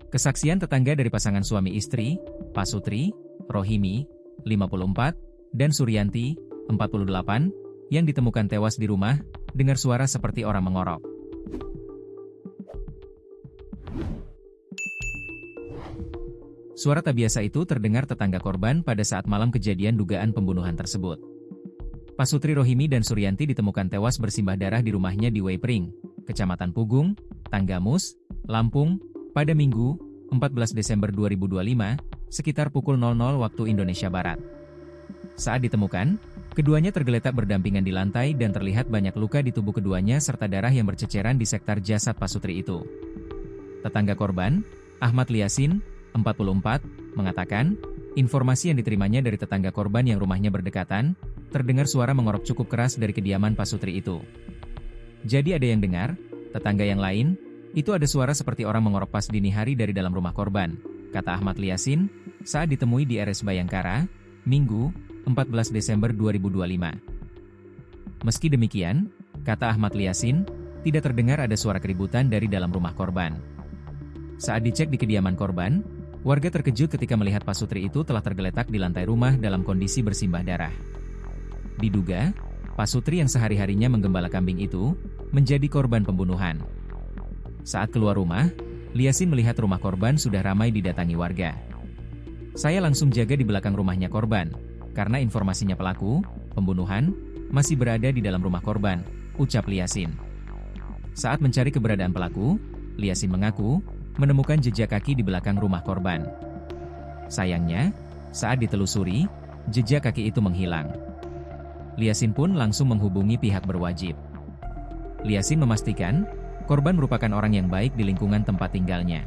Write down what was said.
Kesaksian tetangga dari pasangan suami istri, Pasutri, Rohimi, 54, dan Suryanti, 48, yang ditemukan tewas di rumah, dengar suara seperti orang mengorok. Suara tak biasa itu terdengar tetangga korban pada saat malam kejadian dugaan pembunuhan tersebut. Pasutri, Rohimi, dan Suryanti ditemukan tewas bersimbah darah di rumahnya di Weipring, Kecamatan Pugung, Tanggamus, Lampung, pada Minggu, 14 Desember 2025, sekitar pukul 00 waktu Indonesia Barat. Saat ditemukan, keduanya tergeletak berdampingan di lantai dan terlihat banyak luka di tubuh keduanya serta darah yang berceceran di sekitar jasad Pasutri itu. Tetangga korban, Ahmad Liasin, 44, mengatakan, informasi yang diterimanya dari tetangga korban yang rumahnya berdekatan, terdengar suara mengorok cukup keras dari kediaman Pasutri itu. Jadi ada yang dengar, tetangga yang lain, itu ada suara seperti orang mengorok pas dini hari dari dalam rumah korban, kata Ahmad Liasin, saat ditemui di RS Bayangkara, Minggu, 14 Desember 2025. Meski demikian, kata Ahmad Liasin, tidak terdengar ada suara keributan dari dalam rumah korban. Saat dicek di kediaman korban, warga terkejut ketika melihat Pasutri itu telah tergeletak di lantai rumah dalam kondisi bersimbah darah. Diduga, Pasutri yang sehari-harinya menggembala kambing itu, menjadi korban pembunuhan. Saat keluar rumah, Liasin melihat rumah korban sudah ramai didatangi warga. Saya langsung jaga di belakang rumahnya korban, karena informasinya pelaku pembunuhan masih berada di dalam rumah korban, ucap Liasin. Saat mencari keberadaan pelaku, Liasin mengaku menemukan jejak kaki di belakang rumah korban. Sayangnya, saat ditelusuri, jejak kaki itu menghilang. Liasin pun langsung menghubungi pihak berwajib. Liasin memastikan, korban merupakan orang yang baik di lingkungan tempat tinggalnya.